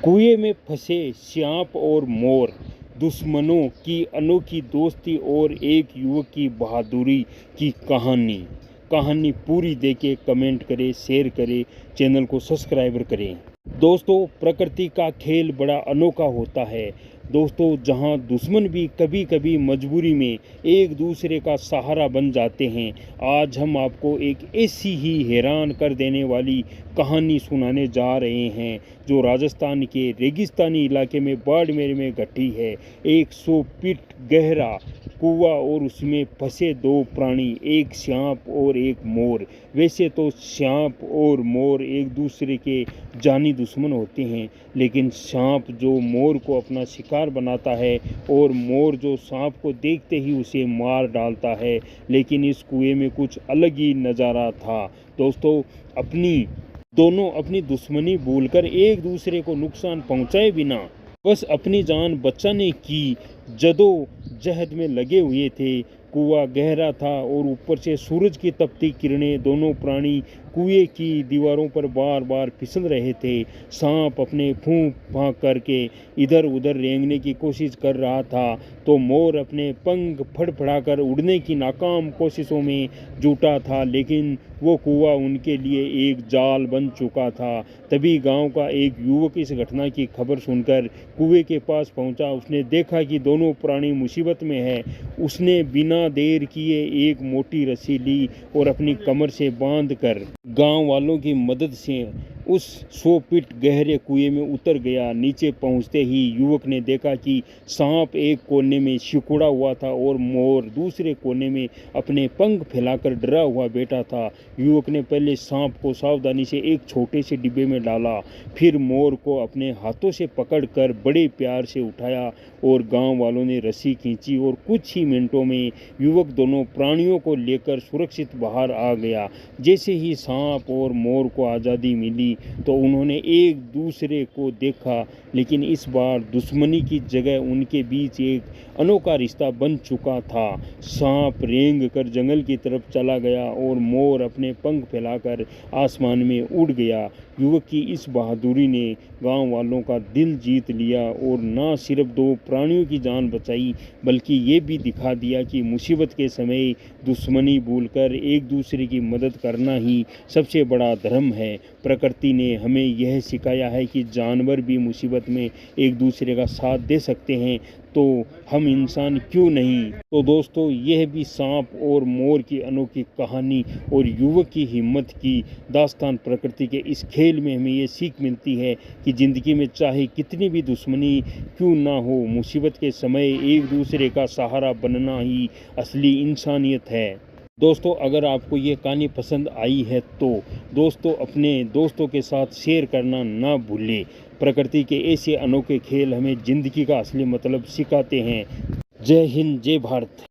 कुएं में फंसे सांप और मोर, दुश्मनों की अनोखी दोस्ती और एक युवक की बहादुरी की कहानी पूरी देखें, कमेंट करें, शेयर करें, चैनल को सब्सक्राइब करें। दोस्तों, प्रकृति का खेल बड़ा अनोखा होता है। दोस्तों, जहां दुश्मन भी कभी कभी मजबूरी में एक दूसरे का सहारा बन जाते हैं, आज हम आपको एक ऐसी ही हैरान कर देने वाली कहानी सुनाने जा रहे हैं जो राजस्थान के रेगिस्तानी इलाके में बाड़मेर में घटी है। 100 फीट गहरा कुआं और उसमें फंसे दो प्राणी, एक सांप और एक मोर। वैसे तो सांप और मोर एक दूसरे के जानी दुश्मन होते हैं, लेकिन सांप जो मोर को अपना शिकार बनाता है और मोर जो सांप को देखते ही उसे मार डालता है। लेकिन इस कुएं में कुछ अलग ही नज़ारा था। दोस्तों, दोनों अपनी दुश्मनी भूलकर एक दूसरे को नुकसान पहुंचाए बिना बस अपनी जान बचाने की जदोजहद में लगे हुए थे। कुआं गहरा था और ऊपर से सूरज की तपती किरणें, दोनों प्राणी कुएं की दीवारों पर बार बार फिसल रहे थे। सांप अपने फूंक फांक करके इधर उधर रेंगने की कोशिश कर रहा था, तो मोर अपने पंख फड़फड़ाकर उड़ने की नाकाम कोशिशों में जुटा था। लेकिन वो कुआं उनके लिए एक जाल बन चुका था। तभी गांव का एक युवक इस घटना की खबर सुनकर कुएं के पास पहुंचा। उसने देखा कि दोनों प्राणी मुसीबत में है। उसने बिना देर किए एक मोटी रस्सी ली और अपनी कमर से बांधकर गांव वालों की मदद से उस 100 फीट गहरे कुएं में उतर गया। नीचे पहुंचते ही युवक ने देखा कि सांप एक कोने में सिकुड़ा हुआ था और मोर दूसरे कोने में अपने पंख फैलाकर डरा हुआ बैठा था। युवक ने पहले सांप को सावधानी से एक छोटे से डिब्बे में डाला, फिर मोर को अपने हाथों से पकड़कर बड़े प्यार से उठाया और गांव वालों ने रस्सी खींची और कुछ ही मिनटों में युवक दोनों प्राणियों को लेकर सुरक्षित बाहर आ गया। जैसे ही सांप और मोर को आज़ादी मिली तो उन्होंने एक दूसरे को देखा, लेकिन इस बार दुश्मनी की जगह उनके बीच एक अनोखा रिश्ता बन चुका था। सांप रेंग कर जंगल की तरफ चला गया और मोर अपने पंख फैलाकर आसमान में उड़ गया। युवक की इस बहादुरी ने गांव वालों का दिल जीत लिया और न सिर्फ दो प्राणियों की जान बचाई, बल्कि ये भी दिखा दिया कि मुसीबत के समय दुश्मनी भूलकर एक दूसरे की मदद करना ही सबसे बड़ा धर्म है। प्रकृति ने हमें यह सिखाया है कि जानवर भी मुसीबत में एक दूसरे का साथ दे सकते हैं, तो हम इंसान क्यों नहीं। तो दोस्तों, यह भी सांप और मोर की अनोखी कहानी और युवक की हिम्मत की दास्तान। प्रकृति के इस खेल में हमें ये सीख मिलती है कि ज़िंदगी में चाहे कितनी भी दुश्मनी क्यों ना हो, मुसीबत के समय एक दूसरे का सहारा बनना ही असली इंसानियत है। दोस्तों, अगर आपको ये कहानी पसंद आई है तो दोस्तों अपने दोस्तों के साथ शेयर करना ना भूलें। प्रकृति के ऐसे अनोखे खेल हमें ज़िंदगी का असली मतलब सिखाते हैं। जय हिंद, जय भारत।